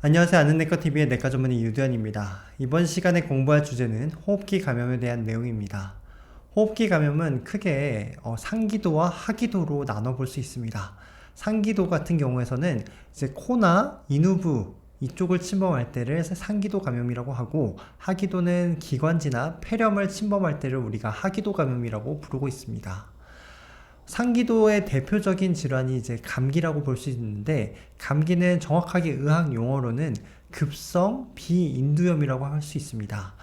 안녕하세요. 아는내과TV의 내과 전문의 유두현입니다. 이번 시간에 공부할 주제는 호흡기 감염에 대한 내용입니다. 호흡기 감염은 크게 상기도와 하기도로 나눠볼 수 있습니다. 상기도 같은 경우에서는 이제 코나 인후부 이쪽을 침범할 때를 상기도 감염이라고 하고, 하기도는 기관지나 폐렴을 침범할 때를 우리가 하기도 감염이라고 부르고 있습니다. 상기도의 대표적인 질환이 이제 감기라고 볼 수 있는데, 감기는 정확하게 의학 용어로는 급성 비인두염이라고 할 수 있습니다.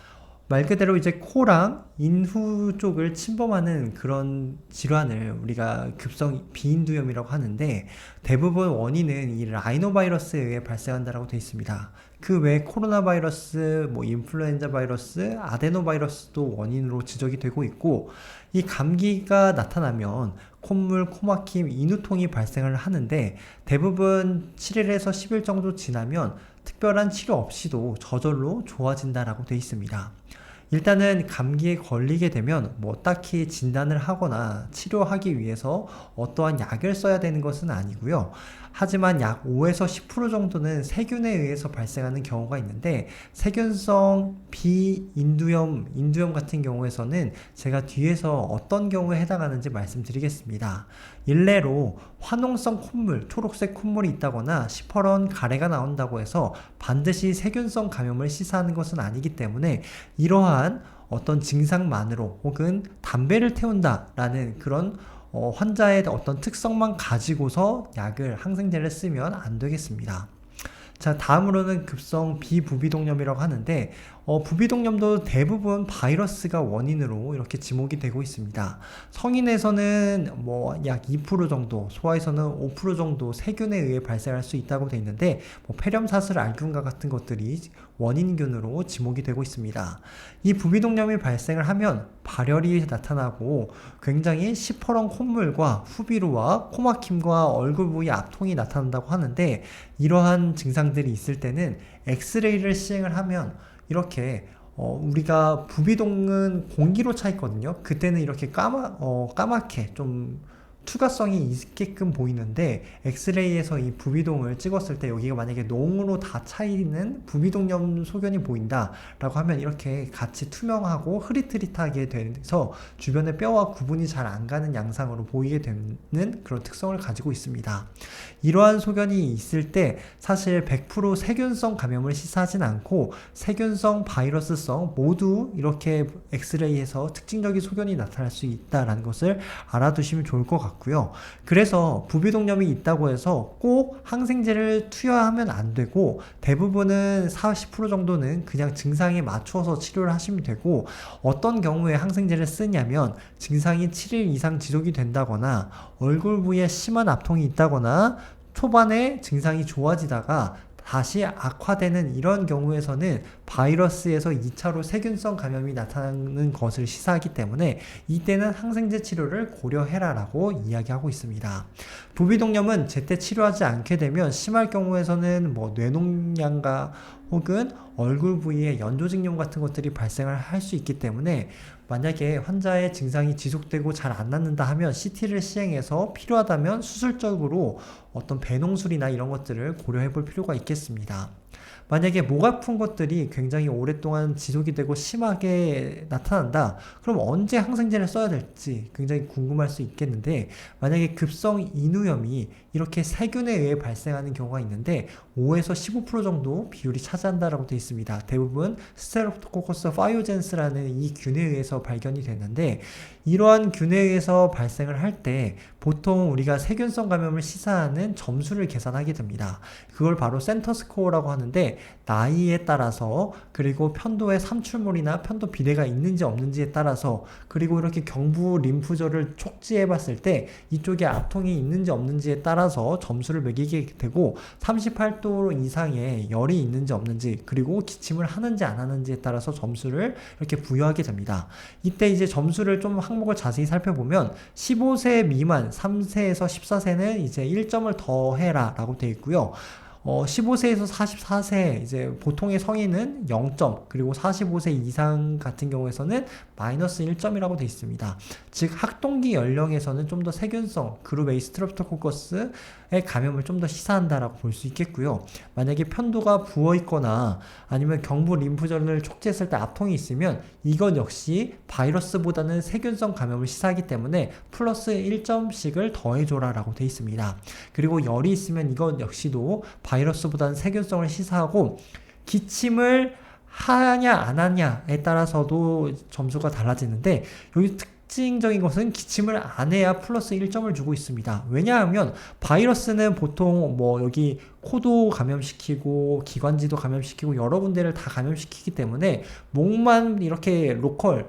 말 그대로 이제 코랑 인후 쪽을 침범하는 그런 질환을 우리가 급성 비인두염이라고 하는데, 대부분 원인은 이 라이노바이러스에 의해 발생한다고 되어 있습니다. 그 외에 코로나 바이러스, 인플루엔자 바이러스, 아데노바이러스도 원인으로 지적이 되고 있고, 이 감기가 나타나면 콧물, 코막힘, 인후통이 발생을 하는데, 대부분 7일에서 10일 정도 지나면 특별한 치료 없이도 저절로 좋아진다라고 되어 있습니다. 일단은 감기에 걸리게 되면 딱히 진단을 하거나 치료하기 위해서 어떠한 약을 써야 되는 것은 아니고요. 하지만 약 5에서 10% 정도는 세균에 의해서 발생하는 경우가 있는데, 세균성 인두염 같은 경우에서는 제가 뒤에서 어떤 경우에 해당하는지 말씀드리겠습니다. 일례로 화농성 콧물, 초록색 콧물이 있다거나 시퍼런 가래가 나온다고 해서 반드시 세균성 감염을 시사하는 것은 아니기 때문에, 이러한 어떤 증상만으로 혹은 담배를 태운다라는 그런 환자의 어떤 특성만 가지고서 약을, 항생제를 쓰면 안 되겠습니다. 자, 다음으로는 급성 비부비동염이라고 하는데, 부비동염도 대부분 바이러스가 원인으로 이렇게 지목이 되고 있습니다. 성인에서는 약 2% 정도, 소아에서는 5% 정도 세균에 의해 발생할 수 있다고 되어 있는데, 폐렴, 사슬, 알균과 같은 것들이 원인균으로 지목이 되고 있습니다. 이 부비동염이 발생을 하면 발열이 나타나고 굉장히 시퍼런 콧물과 후비루와 코막힘과 얼굴 부위 압통이 나타난다고 하는데, 이러한 증상들이 있을 때는 엑스레이를 시행을 하면 이렇게 우리가 부비동은 공기로 차 있거든요. 그때는 이렇게 까맣게 좀 투과성이 있게끔 보이는데, 엑스레이에서 이 부비동을 찍었을 때 여기가 만약에 농으로 다 차있는 부비동염 소견이 보인다 라고 하면 이렇게 같이 투명하고 흐릿흐릿하게 돼서 주변의 뼈와 구분이 잘 안 가는 양상으로 보이게 되는 그런 특성을 가지고 있습니다. 이러한 소견이 있을 때 사실 100% 세균성 감염을 시사하진 않고, 세균성, 바이러스성 모두 이렇게 엑스레이에서 특징적인 소견이 나타날 수 있다는 것을 알아두시면 좋을 것 같고요. 그래서 부비동염이 있다고 해서 꼭 항생제를 투여하면 안 되고, 대부분은 40% 정도는 그냥 증상에 맞춰서 치료를 하시면 되고, 어떤 경우에 항생제를 쓰냐면 증상이 7일 이상 지속이 된다거나, 얼굴 부위에 심한 압통이 있다거나, 초반에 증상이 좋아지다가 다시 악화되는 이런 경우에서는 바이러스에서 2차로 세균성 감염이 나타나는 것을 시사하기 때문에, 이때는 항생제 치료를 고려해라 라고 이야기하고 있습니다. 부비동염은 제때 치료하지 않게 되면 심할 경우에서는 뇌농양과 혹은 얼굴 부위에 연조직염 같은 것들이 발생을 할 수 있기 때문에, 만약에 환자의 증상이 지속되고 잘 안 낫는다 하면 CT를 시행해서 필요하다면 수술적으로 어떤 배농술이나 이런 것들을 고려해 볼 필요가 있겠습니다. 만약에 목 아픈 것들이 굉장히 오랫동안 지속이 되고 심하게 나타난다, 그럼 언제 항생제를 써야 될지 굉장히 궁금할 수 있겠는데, 만약에 급성 인후염이 이렇게 세균에 의해 발생하는 경우가 있는데 5에서 15% 정도 비율이 차지한다라고 되어 있습니다. 대부분 스테로코커스 파이오젠스라는 이 균에 의해서 발견이 되는데, 이러한 균에 의해서 발생을 할 때 보통 우리가 세균성 감염을 시사하는 점수를 계산하게 됩니다. 그걸 바로 센터 스코어라고 하는데, 나이에 따라서, 그리고 편도에 삼출물이나 편도 비대가 있는지 없는지에 따라서, 그리고 이렇게 경부 림프절을 촉지해 봤을 때 이쪽에 압통이 있는지 없는지에 따라서 점수를 매기게 되고, 38도 이상의 열이 있는지 없는지, 그리고 기침을 하는지 안 하는지에 따라서 점수를 이렇게 부여하게 됩니다. 이때 이제 점수를 좀 항목을 자세히 살펴보면, 15세 미만 3세에서 14세는 이제 1점을 더 해라 라고 되어 있고요. 15세에서 44세 이제 보통의 성인은 0점, 그리고 45세 이상 같은 경우에서는 마이너스 1점이라고 되어 있습니다. 즉 학동기 연령에서는 좀 더 세균성 그룹 A 스트랩토코커스의 감염을 좀 더 시사한다라고 볼 수 있겠고요. 만약에 편도가 부어 있거나 아니면 경부 림프절을 촉지했을 때 압통이 있으면 이건 역시 바이러스보다는 세균성 감염을 시사하기 때문에 플러스 1점씩을 더해줘라라고 되어 있습니다. 그리고 열이 있으면 이건 역시도 바이러스보다는 세균성을 시사하고, 기침을 하냐 안 하냐에 따라서도 점수가 달라지는데, 여기 특징적인 것은 기침을 안 해야 플러스 1점을 주고 있습니다. 왜냐하면 바이러스는 보통 뭐 여기 코도 감염시키고 기관지도 감염시키고 여러 군데를 다 감염시키기 때문에 목만 이렇게 로컬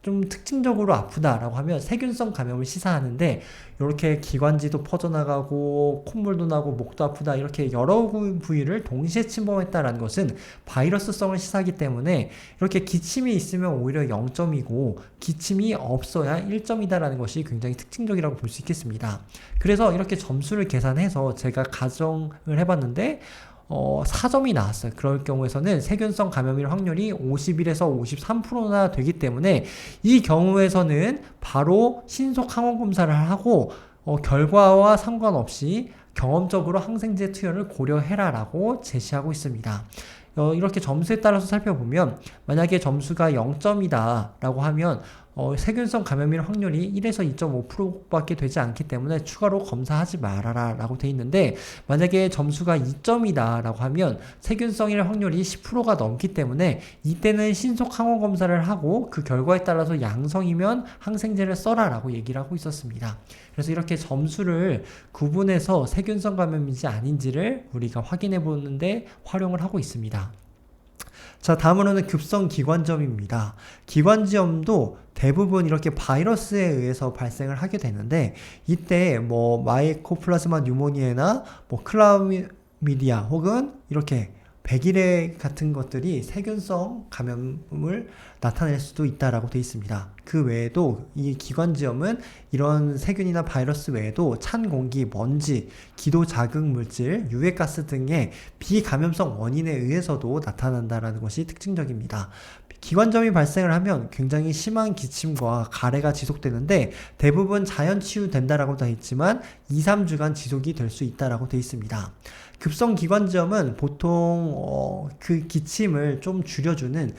좀 특징적으로 아프다라고 하면 세균성 감염을 시사하는데, 이렇게 기관지도 퍼져나가고 콧물도 나고 목도 아프다 이렇게 여러 부위를 동시에 침범했다라는 것은 바이러스성을 시사하기 때문에, 이렇게 기침이 있으면 오히려 0점이고 기침이 없어야 1점이다라는 것이 굉장히 특징적이라고 볼 수 있겠습니다. 그래서 이렇게 점수를 계산해서 제가 가정을 해봤는데 4점이 나왔어요. 그럴 경우에서는 세균성 감염일 확률이 51에서 53%나 되기 때문에 이 경우에서는 바로 신속 항원 검사를 하고 결과와 상관없이 경험적으로 항생제 투여를 고려해라라고 제시하고 있습니다. 이렇게 점수에 따라서 살펴보면 만약에 점수가 0점이다 라고 하면 세균성 감염일 확률이 1에서 2.5%밖에 되지 않기 때문에 추가로 검사하지 말아라 라고 돼 있는데, 만약에 점수가 2점이다 라고 하면 세균성일 확률이 10%가 넘기 때문에 이때는 신속 항원 검사를 하고 그 결과에 따라서 양성이면 항생제를 써라 라고 얘기를 하고 있었습니다. 그래서 이렇게 점수를 구분해서 세균성 감염인지 아닌지를 우리가 확인해 보는데 활용을 하고 있습니다. 자, 다음으로는 급성 기관지염입니다. 기관지염도 대부분 이렇게 바이러스에 의해서 발생을 하게 되는데, 이때 뭐 마이코플라즈마 뉴모니아나 뭐 클라미디아 혹은 이렇게 백일해 같은 것들이 세균성 감염을 나타낼 수도 있다라고 되어 있습니다. 그 외에도 이 기관지염은 이런 세균이나 바이러스 외에도 찬 공기, 먼지, 기도 자극 물질, 유해가스 등의 비감염성 원인에 의해서도 나타난다는 것이 특징적입니다. 기관지염이 발생을 하면 굉장히 심한 기침과 가래가 지속되는데, 대부분 자연 치유된다라고 되어 있지만 2-3주간 지속이 될 수 있다라고 되어 있습니다. 급성 기관지염은 보통 그 기침을 좀 줄여주는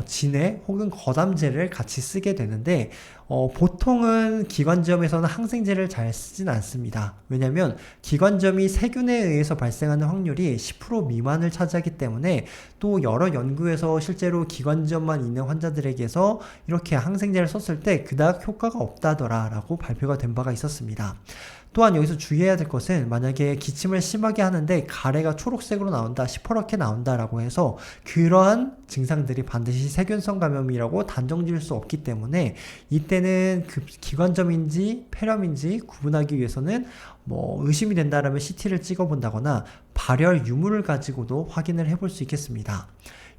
진해 혹은 거담제를 같이 쓰게 되는데, 보통은 기관지염에서는 항생제를 잘 쓰진 않습니다. 왜냐하면 기관지염이 세균에 의해서 발생하는 확률이 10% 미만을 차지하기 때문에, 또 여러 연구에서 실제로 기관지염만 있는 환자들에게서 이렇게 항생제를 썼을 때 그닥 효과가 없다더라라고 발표가 된 바가 있었습니다. 또한 여기서 주의해야 될 것은, 만약에 기침을 심하게 하는데 가래가 초록색으로 나온다, 시퍼렇게 나온다라고 해서 그러한 증상들이 반드시 세균성 감염이라고 단정 지을 수 없기 때문에, 이때는 그 기관점인지 폐렴인지 구분하기 위해서는 뭐 의심이 된다라면 CT를 찍어본다거나 발열 유무를 가지고도 확인을 해볼 수 있겠습니다.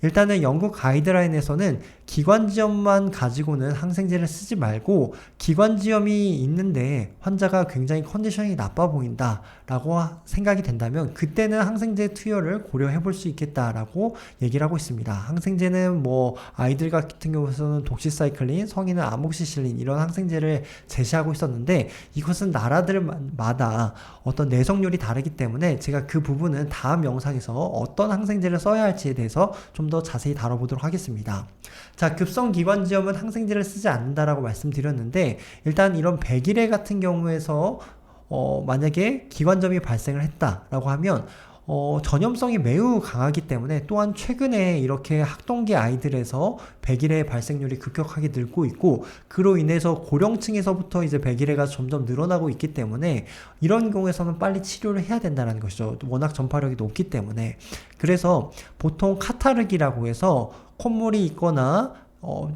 일단은 영국 가이드라인에서는 기관지염만 가지고는 항생제를 쓰지 말고, 기관지염이 있는데 환자가 굉장히 컨디션이 나빠 보인다 라고 생각이 된다면 그때는 항생제 투여를 고려해 볼 수 있겠다라고 얘기를 하고 있습니다. 항생제는 뭐 아이들 같은 경우에는 독시사이클린, 성인은 아목시실린 이런 항생제를 제시하고 있었는데, 이것은 나라들마다 어떤 내성률이 다르기 때문에 제가 그 부분은 다음 영상에서 어떤 항생제를 써야 할지에 대해서 좀 더 자세히 다뤄보도록 하겠습니다. 자, 급성 기관지염은 항생제를 쓰지 않는다라고 말씀드렸는데, 일단 이런 백일해 같은 경우에서 만약에 기관지염이 발생을 했다라고 하면 전염성이 매우 강하기 때문에, 또한 최근에 이렇게 학동기 아이들에서 백일해 발생률이 급격하게 늘고 있고, 그로 인해서 고령층에서부터 이제 백일해가 점점 늘어나고 있기 때문에 이런 경우에서는 빨리 치료를 해야 된다는 것이죠. 워낙 전파력이 높기 때문에. 그래서 보통 카타르기라고 해서 콧물이 있거나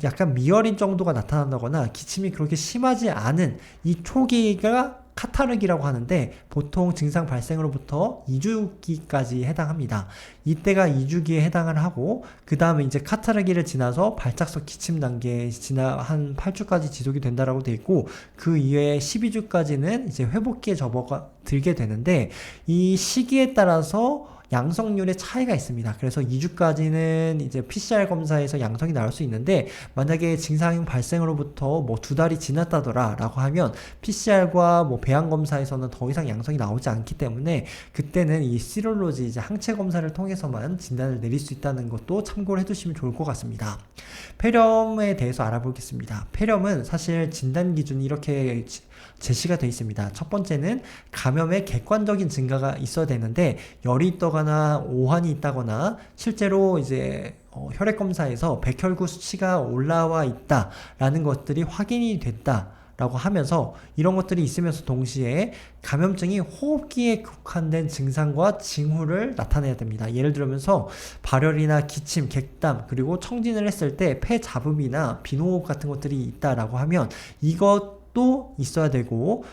약간 미열인 정도가 나타난다거나 기침이 그렇게 심하지 않은 이 초기가 카타르기라고 하는데 보통 증상 발생으로부터 2주기까지 해당합니다. 이때가 2주기에 해당을 하고 그 다음에 이제 카타르기를 지나서 발작성 기침 단계에 지나 한 8주까지 지속이 된다라고 돼 있고 그 이외에 12주까지는 이제 회복기에 접어들게 되는데 이 시기에 따라서 양성률의 차이가 있습니다. 그래서 2주까지는 이제 PCR 검사에서 양성이 나올 수 있는데 만약에 증상 발생으로부터 뭐 2달이 지났다더라 라고 하면 PCR과 뭐 배양 검사에서는 더 이상 양성이 나오지 않기 때문에 그때는 이 시롤로지 이제 항체 검사를 통해서만 진단을 내릴 수 있다는 것도 참고를 해두시면 좋을 것 같습니다. 폐렴에 대해서 알아보겠습니다. 폐렴은 사실 진단 기준이 이렇게 제시가 되어 있습니다. 첫 번째는 감염의 객관적인 증가가 있어야 되는데 열이 있다거나 오한이 있다거나 실제로 이제 혈액 검사에서 백혈구 수치가 올라와 있다라는 것들이 확인이 됐다. 라고 하면서 이런 것들이 있으면서 동시에 감염증이 호흡기에 국한된 증상과 징후를 나타내야 됩니다. 예를 들면서 발열이나 기침, 객담 그리고 청진을 했을 때 폐 잡음이나 비호흡 같은 것들이 있다라고 하면 이것도 있어야 되고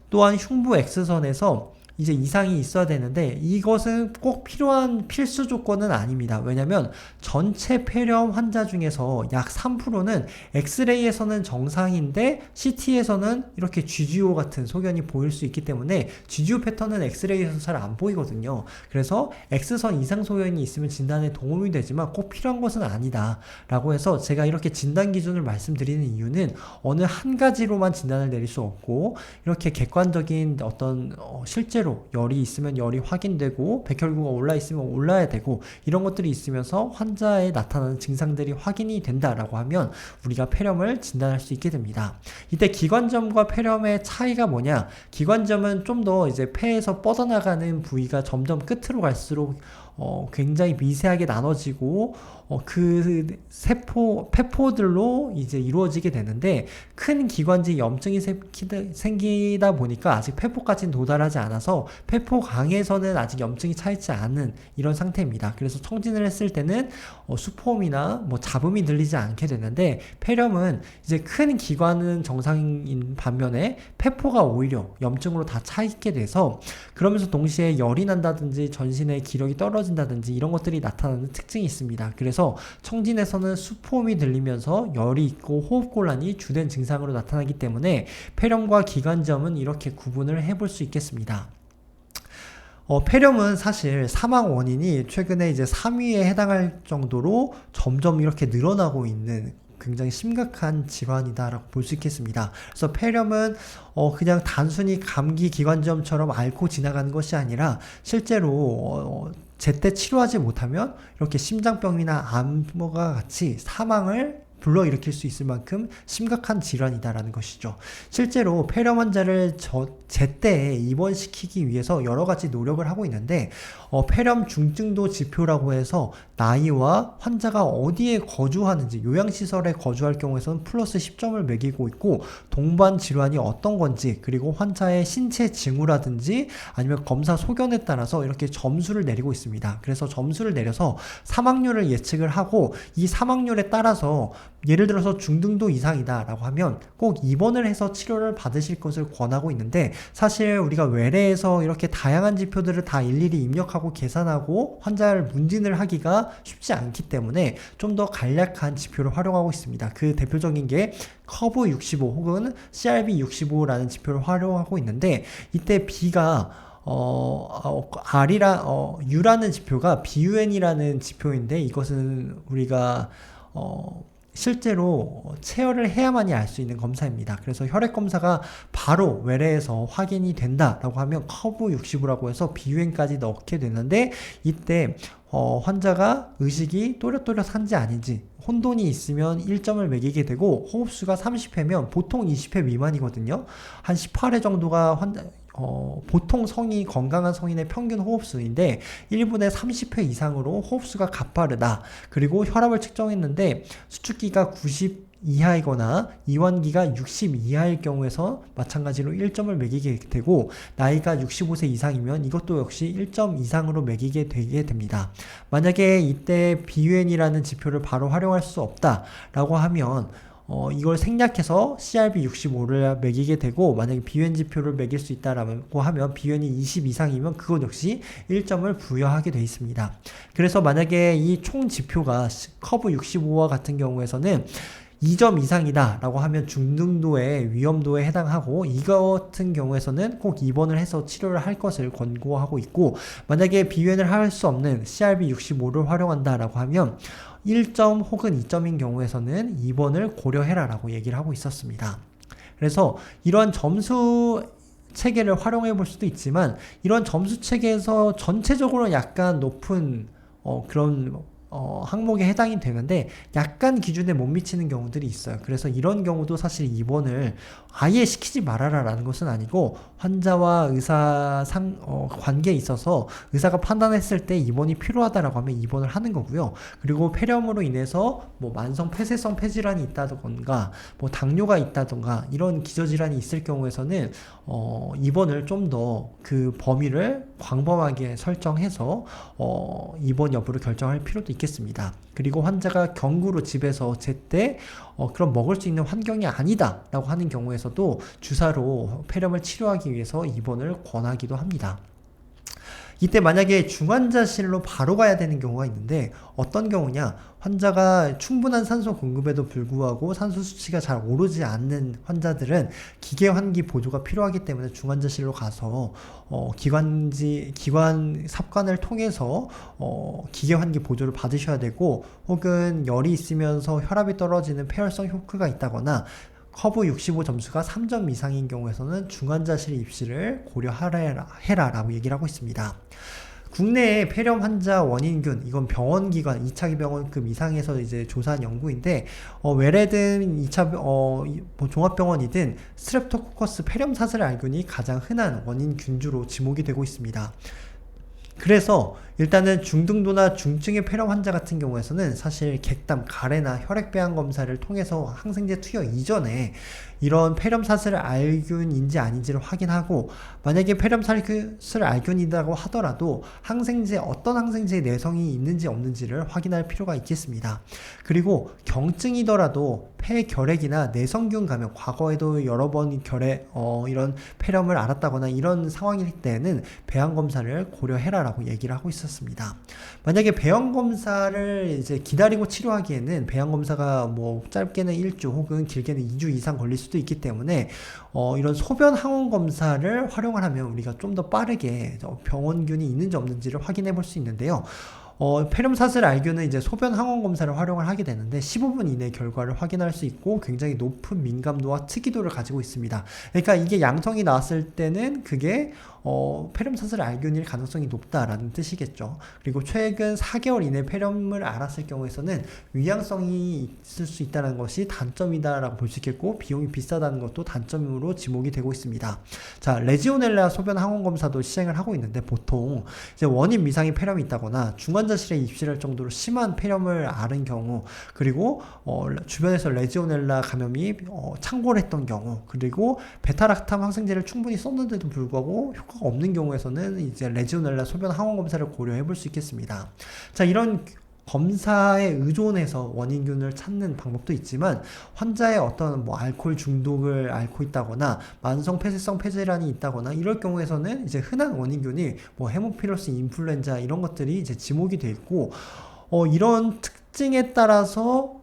또한 흉부 X선에서 이제 이상이 있어야 되는데 이것은 꼭 필요한 필수 조건은 아닙니다. 왜냐면 전체 폐렴 환자 중에서 약 3%는 엑스레이에서는 정상인데 CT에서는 이렇게 GGO 같은 소견이 보일 수 있기 때문에 GGO 패턴은 엑스레이에서 잘 안 보이거든요. 그래서 X선 이상 소견이 있으면 진단에 도움이 되지만 꼭 필요한 것은 아니다 라고 해서 제가 이렇게 진단 기준을 말씀드리는 이유는 어느 한 가지로만 진단을 내릴 수 없고 이렇게 객관적인 어떤 실제로 열이 있으면 열이 확인되고 백혈구가 올라 있으면 올라야 되고 이런 것들이 있으면서 환자에 나타나는 증상들이 확인이 된다라고 하면 우리가 폐렴을 진단할 수 있게 됩니다. 이때 기관점과 폐렴의 차이가 뭐냐? 기관점은 좀 더 이제 폐에서 뻗어나가는 부위가 점점 끝으로 갈수록 굉장히 미세하게 나눠지고 그 폐포들로 이제 이루어지게 되는데 큰 기관지 염증이 생기다 보니까 아직 폐포까지는 도달하지 않아서 폐포강에서는 아직 염증이 차있지 않은 이런 상태입니다. 그래서 청진을 했을 때는 수포음이나 뭐 잡음이 들리지 않게 되는데 폐렴은 이제 큰 기관은 정상인 반면에 폐포가 오히려 염증으로 다 차있게 돼서 그러면서 동시에 열이 난다든지 전신의 기력이 떨어진다든지 이런 것들이 나타나는 특징이 있습니다. 그래서 청진에서는 수포음이 들리면서 열이 있고 호흡곤란이 주된 증상으로 나타나기 때문에 폐렴과 기관점은 이렇게 구분을 해볼 수 있겠습니다. 폐렴은 사실 사망 원인이 최근에 이제 3위에 해당할 정도로 점점 이렇게 늘어나고 있는 굉장히 심각한 질환이다라고 볼 수 있겠습니다. 그래서 폐렴은 그냥 단순히 감기 기관점처럼 앓고 지나가는 것이 아니라 실제로 제때 치료하지 못하면 이렇게 심장병이나 암과 같이 사망을 불러일으킬 수 있을 만큼 심각한 질환이다라는 것이죠. 실제로 폐렴 환자를 제때 입원시키기 위해서 여러 가지 노력을 하고 있는데 폐렴 중증도 지표라고 해서 나이와 환자가 어디에 거주하는지 요양시설에 거주할 경우에서는 플러스 10점을 매기고 있고 동반 질환이 어떤 건지 그리고 환자의 신체 징후라든지 아니면 검사 소견에 따라서 이렇게 점수를 내리고 있습니다. 그래서 점수를 내려서 사망률을 예측을 하고 이 사망률에 따라서 예를 들어서 중등도 이상이다 라고 하면 꼭 입원을 해서 치료를 받으실 것을 권하고 있는데 사실 우리가 외래에서 이렇게 다양한 지표들을 다 일일이 입력하고 계산하고 환자를 문진을 하기가 쉽지 않기 때문에 좀 더 간략한 지표를 활용하고 있습니다. 그 대표적인 게 커브 65 혹은 CRB 65라는 지표를 활용하고 있는데 이때 B가 U라는 지표가 BUN이라는 지표인데 이것은 우리가 실제로 체열을 해야만이 알 수 있는 검사입니다. 그래서 혈액 검사가 바로 외래에서 확인이 된다라고 하면 커브 65라고 해서 BUN까지 넣게 되는데 이때 환자가 의식이 또렷또렷한지 아닌지 혼돈이 있으면 1점을 매기게 되고 호흡수가 30회면 보통 20회 미만이거든요. 한 18회 정도가 보통 건강한 성인의 평균 호흡수인데 1분에 30회 이상으로 호흡수가 가파르다. 그리고 혈압을 측정했는데 수축기가 90 이하이거나 이완기가 60 이하일 경우에서 마찬가지로 1점을 매기게 되고 나이가 65세 이상이면 이것도 역시 1점 이상으로 매기게 되게 됩니다. 만약에 이때 BUN이라는 지표를 바로 활용할 수 없다라고 하면 이걸 생략해서 CRP65를 매기게 되고, 만약에 비변 지표를 매길 수 있다라고 하면 비변이 20 이상이면 그것 역시 1점을 부여하게 되어 있습니다. 그래서 만약에 이 총 지표가 커브 65와 같은 경우에서는 2점 이상이다 라고 하면 중등도의 위험도에 해당하고, 이거 같은 경우에서는 꼭 입원을 해서 치료를 할 것을 권고하고 있고, 만약에 비변을 할 수 없는 CRP65를 활용한다 라고 하면 1점 혹은 2점인 경우에서는 입원을 고려해라 라고 얘기를 하고 있었습니다. 그래서 이러한 점수 체계를 활용해 볼 수도 있지만, 이런 점수 체계에서 전체적으로 약간 높은 그런 항목에 해당이 되는데 약간 기준에 못 미치는 경우들이 있어요. 그래서 이런 경우도 사실 입원을 아예 시키지 말아라 라는 것은 아니고, 환자와 의사 관계에 있어서 의사가 판단했을 때 입원이 필요하다라고 하면 입원을 하는 거고요. 그리고 폐렴으로 인해서 뭐 만성 폐쇄성 폐질환이 있다던가 뭐 당뇨가 있다던가 이런 기저질환이 있을 경우에서는 입원을 좀 더 그 범위를 광범하게 설정해서 입원 여부를 결정할 필요도 있겠습니다. 그리고 환자가 경구로 집에서 제때 그럼 먹을 수 있는 환경이 아니다 라고 하는 경우에서도 주사로 폐렴을 치료하기 위해서 입원을 권하기도 합니다. 이때 만약에 중환자실로 바로 가야 되는 경우가 있는데, 어떤 경우냐, 환자가 충분한 산소 공급에도 불구하고 산소 수치가 잘 오르지 않는 환자들은 기계 환기 보조가 필요하기 때문에 중환자실로 가서 기관 삽관을 통해서 기계 환기 보조를 받으셔야 되고, 혹은 열이 있으면서 혈압이 떨어지는 폐혈성 쇼크가 있다거나 커브 65 점수가 3점 이상인 경우에서는 중환자실 입시를 고려해라 라고 얘기를 하고 있습니다. 국내의 폐렴 환자 원인균, 이건 병원기관 2차 병원급 이상에서 이제 조사한 연구인데, 외래든 2차 뭐 종합병원이든 스트랩토코커스 폐렴 사슬 알균이 가장 흔한 원인 균주로 지목이 되고 있습니다. 그래서 일단은 중등도나 중증의 폐렴 환자 같은 경우에서는 사실 객담, 가래나 혈액 배양 검사를 통해서 항생제 투여 이전에 이런 폐렴 사슬 알균인지 아닌지를 확인하고, 만약에 폐렴 사슬 알균이라고 하더라도 어떤 항생제의 내성이 있는지 없는지를 확인할 필요가 있겠습니다. 그리고 경증이더라도 폐결핵이나 내성균 감염, 과거에도 여러 번 이런 폐렴을 앓았다거나 이런 상황일 때는 배양 검사를 고려해라라고 얘기를 하고 있었습니다. 만약에 배양 검사를 이제 기다리고 치료하기에는 배양 검사가 뭐 짧게는 1주 혹은 길게는 2주 이상 걸릴 수도 있기 때문에 이런 소변 항원 검사를 활용을 하면 우리가 좀 더 빠르게 병원균이 있는지 없는지를 확인해 볼 수 있는데요. 폐렴 사슬 알균은 이제 소변 항원 검사를 활용을 하게 되는데 15분 이내 결과를 확인할 수 있고 굉장히 높은 민감도와 특이도를 가지고 있습니다. 그러니까 이게 양성이 나왔을 때는 그게 폐렴 사슬 알균일 가능성이 높다라는 뜻이겠죠. 그리고 최근 4개월 이내 폐렴을 앓았을 경우에서는 위양성이 있을 수 있다는 것이 단점이다라고 볼 수 있겠고, 비용이 비싸다는 것도 단점으로 지목이 되고 있습니다. 자, 레지오넬라 소변 항원 검사도 시행을 하고 있는데, 보통 이제 원인 미상의 폐렴이 있다거나 중환자실에 입실할 정도로 심한 폐렴을 앓은 경우, 그리고 주변에서 레지오넬라 감염이 창궐했던 경우, 그리고 베타락탐 항생제를 충분히 썼는데도 불구하고 효과가 없는 경우에서는 이제 레지오넬라 소변 항원 검사를 고려해 볼 수 있겠습니다. 자, 이런 검사에 의존해서 원인균을 찾는 방법도 있지만, 환자의 어떤 뭐 알코올 중독을 앓고 있다거나 만성 폐쇄성 폐질환이 있다거나 이럴 경우에서는 이제 흔한 원인균이 뭐 헤모피러스 인플루엔자 이런 것들이 이제 지목이 돼 있고, 이런 특징에 따라서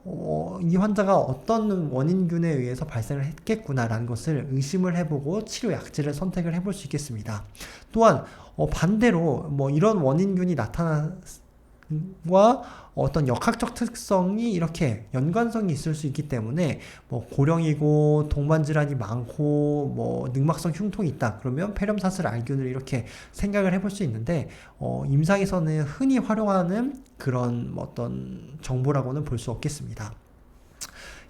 이 환자가 어떤 원인균에 의해서 발생을 했겠구나라는 것을 의심을 해보고 치료 약제를 선택을 해볼 수 있겠습니다. 또한 반대로 뭐 이런 원인균이 나타나와 어떤 역학적 특성이 이렇게 연관성이 있을 수 있기 때문에, 뭐 고령이고 동반 질환이 많고 뭐 늑막성 흉통이 있다 그러면 폐렴 사슬 알균을 이렇게 생각을 해볼 수 있는데, 임상에서는 흔히 활용하는 그런 어떤 정보라고는 볼 수 없겠습니다.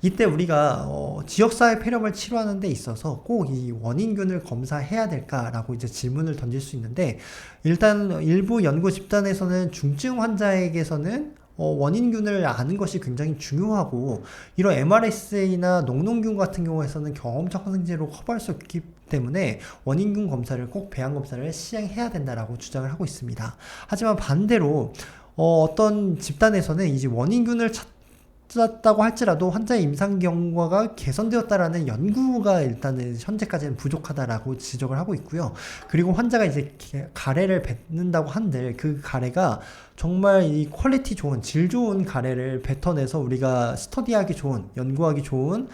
이때 우리가 지역사회 폐렴을 치료하는 데 있어서 꼭 이 원인균을 검사해야 될까라고 이제 질문을 던질 수 있는데, 일단 일부 연구 집단에서는 중증 환자에게서는 원인균을 아는 것이 굉장히 중요하고, 이런 MRSA나 녹농균 같은 경우에서는 경험적 항생제로 커버할 수 없기 때문에 원인균 검사를 꼭 배양 검사를 시행해야 된다라고 주장을 하고 있습니다. 하지만 반대로 어떤 집단에서는 이제 원인균을 좋아졌다고 할지라도 환자의 임상 경과가 개선되었다라는 연구가 일단은 현재까지는 부족하다라고 지적을 하고 있고요. 그리고 환자가 이제 가래를 뱉는다고 한들 그 가래가 정말 이 퀄리티 좋은, 질 좋은 가래를 뱉어내서 우리가 스터디하기 좋은, 연구하기 좋은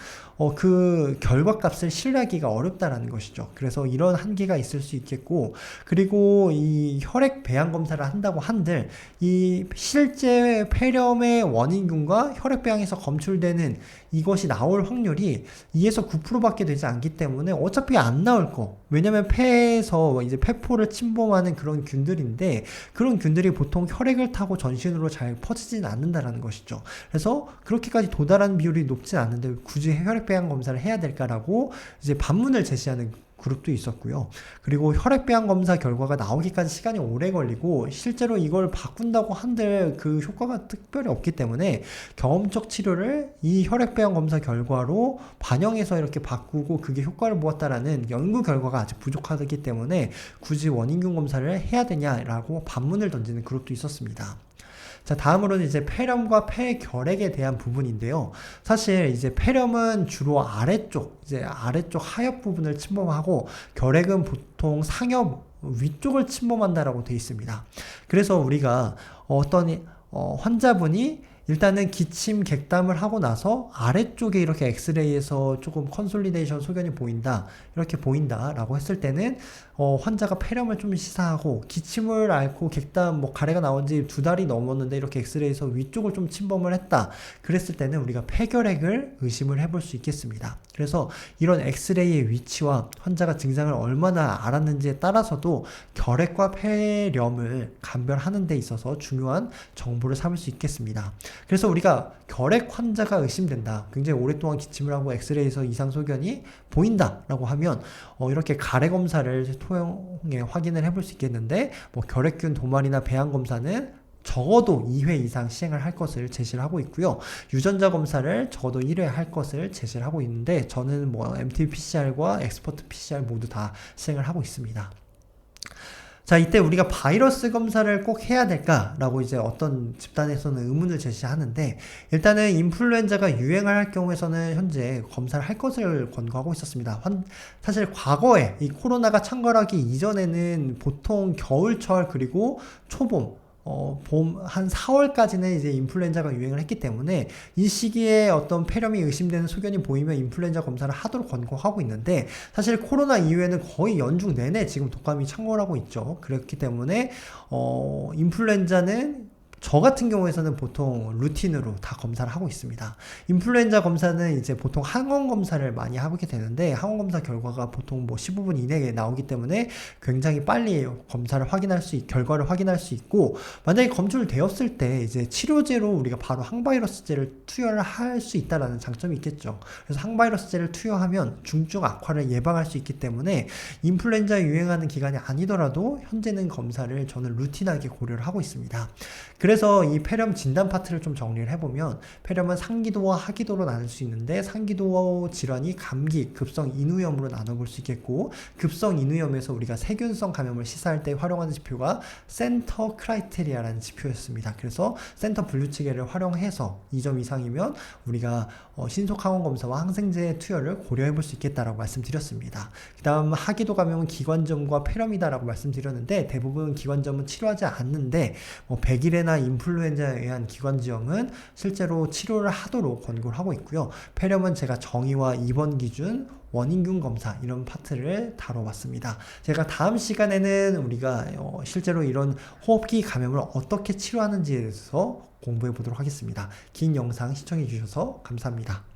그 결과값을 신뢰하기가 어렵다라는 것이죠. 그래서 이런 한계가 있을 수 있겠고, 그리고 이 혈액 배양 검사를 한다고 한들 이 실제 폐렴의 원인균과 혈액 배양에서 검출되는 이것이 나올 확률이 2에서 9%밖에 되지 않기 때문에 어차피 안 나올 거. 왜냐면 폐에서 이제 폐포를 침범하는 그런 균들인데 그런 균들이 보통 혈액을 타고 전신으로 잘 퍼지진 않는다라는 것이죠. 그래서 그렇게까지 도달하는 비율이 높진 않은데 굳이 혈액 배양 검사를 해야 될까라고 이제 반문을 제시하는 그룹도 있었고요. 그리고 혈액 배양 검사 결과가 나오기까지 시간이 오래 걸리고 실제로 이걸 바꾼다고 한들 그 효과가 특별히 없기 때문에 경험적 치료를 이 혈액 배양 검사 결과로 반영해서 이렇게 바꾸고 그게 효과를 보았다라는 연구 결과가 아직 부족하기 때문에 굳이 원인균 검사를 해야 되냐라고 반문을 던지는 그룹도 있었습니다. 자, 다음으로는 이제 폐렴과 폐결핵에 대한 부분인데요. 사실 이제 폐렴은 주로 아래쪽, 이제 아래쪽 하엽 부분을 침범하고 결핵은 보통 상엽 위쪽을 침범한다라고 되어 있습니다. 그래서 우리가 어떤 환자분이 일단은 기침 객담을 하고 나서 아래쪽에 이렇게 엑스레이에서 조금 컨솔리데이션 소견이 보인다, 이렇게 보인다 라고 했을 때는 환자가 폐렴을 좀 시사하고 기침을 앓고 객담 가래가 나온 지 2달이 넘었는데 이렇게 엑스레이에서 위쪽을 좀 침범을 했다, 그랬을 때는 우리가 폐결핵을 의심을 해볼 수 있겠습니다. 그래서 이런 엑스레이의 위치와 환자가 증상을 얼마나 알았는지에 따라서도 결핵과 폐렴을 감별하는 데 있어서 중요한 정보를 삼을 수 있겠습니다. 그래서 우리가 결핵 환자가 의심된다, 굉장히 오랫동안 기침을 하고 엑스레이에서 이상 소견이 보인다 라고 하면 이렇게 가래 검사를 통해 확인을 해볼 수 있겠는데 결핵균 도말이나 배양 검사는 적어도 2회 이상 시행을 할 것을 제시를 하고 있고요. 유전자 검사를 적어도 1회 할 것을 제시를 하고 있는데 저는 MT-PCR과 엑스퍼트 PCR 모두 다 시행을 하고 있습니다. 자, 이때 우리가 바이러스 검사를 꼭 해야 될까라고 이제 어떤 집단에서는 의문을 제시하는데, 일단은 인플루엔자가 유행할 경우에서는 현재 검사를 할 것을 권고하고 있었습니다. 사실 과거에 이 코로나가 창궐하기 이전에는 보통 겨울철 그리고 초봄 봄 한 4월까지는 이제 인플루엔자가 유행을 했기 때문에 이 시기에 어떤 폐렴이 의심되는 소견이 보이면 인플루엔자 검사를 하도록 권고하고 있는데, 사실 코로나 이후에는 거의 연중 내내 지금 독감이 창궐하고 있죠. 그렇기 때문에 인플루엔자는 저 같은 경우에서는 보통 루틴으로 다 검사를 하고 있습니다. 인플루엔자 검사는 이제 보통 항원 검사를 많이 하게 되는데 항원 검사 결과가 보통 15분 이내에 나오기 때문에 굉장히 빨리 결과를 확인할 수 있고, 만약에 검출되었을 때 이제 치료제로 우리가 바로 항바이러스제를 투여를 할 수 있다라는 장점이 있겠죠. 그래서 항바이러스제를 투여하면 중증 악화를 예방할 수 있기 때문에 인플루엔자 유행하는 기간이 아니더라도 현재는 검사를 저는 루틴하게 고려를 하고 있습니다. 그래서 이 폐렴 진단 파트를 좀 정리를 해보면, 폐렴은 상기도와 하기도로 나눌 수 있는데 상기도 질환이 감기, 급성 인후염으로 나눠볼 수 있겠고, 급성 인후염에서 우리가 세균성 감염을 시사할 때 활용하는 지표가 센터 크라이테리아라는 지표였습니다. 그래서 센터 분류체계를 활용해서 2점 이상이면 우리가 신속 항원 검사와 항생제 투여를 고려해볼 수 있겠다라고 말씀드렸습니다. 그 다음 하기도 감염은 기관점과 폐렴이다라고 말씀드렸는데, 대부분 기관점은 치료하지 않는데 100일에나 인플루엔자에 의한 기관지염은 실제로 치료를 하도록 권고를 하고 있고요. 폐렴은 제가 정의와 입원 기준, 원인균 검사 이런 파트를 다뤄봤습니다. 제가 다음 시간에는 우리가 실제로 이런 호흡기 감염을 어떻게 치료하는지에 대해서 공부해 보도록 하겠습니다. 긴 영상 시청해 주셔서 감사합니다.